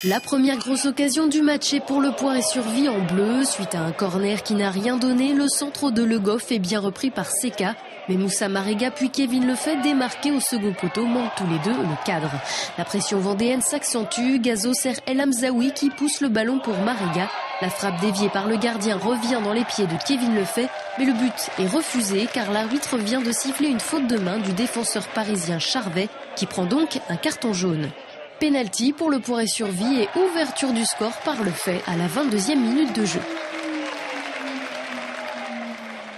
La première grosse occasion du match est pour le Poiré-sur-Vie en bleu. Suite à un corner qui n'a rien donné, le centre de Le Goff est bien repris par Seka. Mais Moussa Marega puis Kevin Lefebvre, démarqués au second poteau, manquent tous les deux le cadre. La pression vendéenne s'accentue. Gazo sert El Hamzaoui qui pousse le ballon pour Marega. La frappe déviée par le gardien revient dans les pieds de Kevin Lefebvre. Mais le but est refusé car l'arbitre vient de siffler une faute de main du défenseur parisien Charvet qui prend donc un carton jaune. Penalty pour le Poiré-sur-Vie et ouverture du score par Lefebvre à la 22e minute de jeu.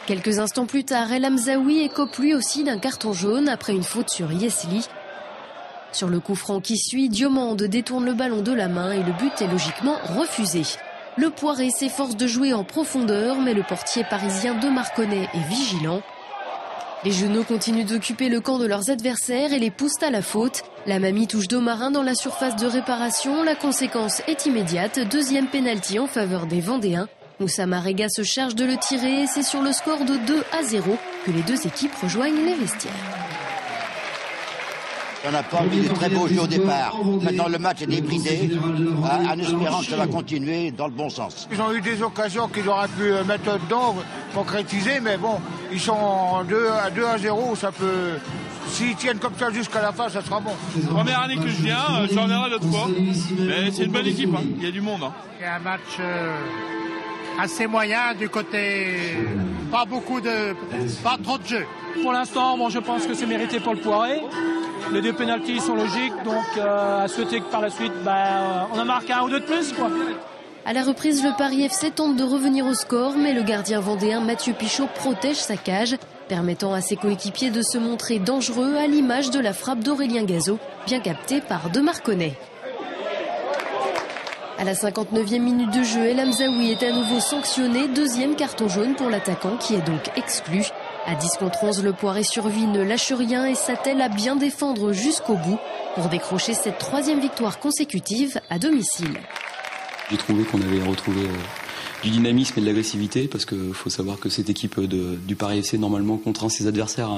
Quelques instants plus tard, El Hamzaoui écope lui aussi d'un carton jaune après une faute sur Yesli. Sur le coup franc qui suit, Diomande détourne le ballon de la main et le but est logiquement refusé. Le Poiré s'efforce de jouer en profondeur, mais le portier parisien de Marconnet est vigilant. Les Genoux continuent d'occuper le camp de leurs adversaires et les poussent à la faute. La mamie touche Domarin dans la surface de réparation. La conséquence est immédiate. Deuxième pénalty en faveur des Vendéens. Moussa Marega se charge de le tirer et c'est sur le score de 2-0 que les deux équipes rejoignent les vestiaires. On n'a pas envie de très beaux jeux au départ. Maintenant, le match est débridé, en espérant que ça va continuer dans le bon sens. Ils ont eu des occasions qu'ils auraient pu mettre dedans, concrétiser, mais bon, ils sont à 2-0, ça peut... S'ils tiennent comme ça jusqu'à la fin, ça sera bon. Première année que je viens, j'en reviendrai l'autre fois. Mais c'est une bonne équipe, hein. Il y a du monde. Hein. C'est un match assez moyen du côté... Pas trop de jeu. Pour l'instant, bon, je pense que c'est mérité pour le Poiré. Les deux pénaltys sont logiques, donc à souhaiter que par la suite, on en marque un ou deux de plus, quoi. À la reprise, le Paris FC tente de revenir au score, mais le gardien vendéen Mathieu Pichot protège sa cage, permettant à ses coéquipiers de se montrer dangereux à l'image de la frappe d'Aurélien Gazo, bien captée par De Marconnet. À la 59e minute de jeu, El Hamzaoui est à nouveau sanctionné, deuxième carton jaune pour l'attaquant qui est donc exclu. À 10 contre 11, le Poiré-sur-Vie ne lâche rien et s'attelle à bien défendre jusqu'au bout pour décrocher cette troisième victoire consécutive à domicile. J'ai trouvé qu'on avait retrouvé du dynamisme et de l'agressivité parce qu'il faut savoir que cette équipe du Paris FC normalement contraint ses adversaires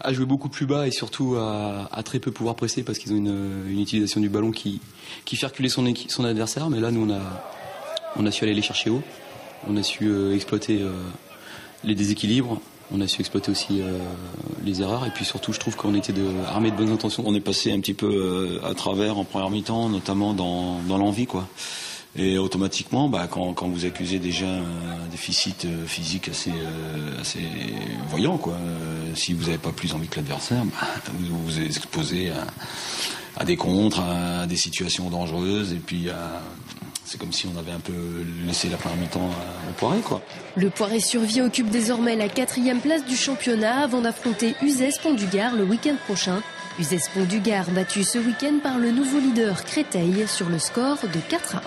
à jouer beaucoup plus bas et surtout à très peu pouvoir presser parce qu'ils ont une utilisation du ballon qui fait reculer son adversaire. Mais là, nous, on a su aller les chercher haut. On a su exploiter les déséquilibres. On a su exploiter aussi les erreurs et puis surtout je trouve qu'on était armés de bonnes intentions. On est passé un petit peu à travers en première mi-temps, notamment dans l'envie, quoi. Et automatiquement, quand vous accusez déjà un déficit physique assez voyant, quoi, si vous n'avez pas plus envie que l'adversaire, vous vous exposez à des contres, à des situations dangereuses et puis c'est comme si on avait un peu laissé la première mi-temps au Poiré, quoi. Le Poiré-sur-Vie occupe désormais la 4e place du championnat avant d'affronter Uzès Pont-du-Gard le week-end prochain. Uzès Pont-du-Gard battu ce week-end par le nouveau leader Créteil sur le score de 4-1.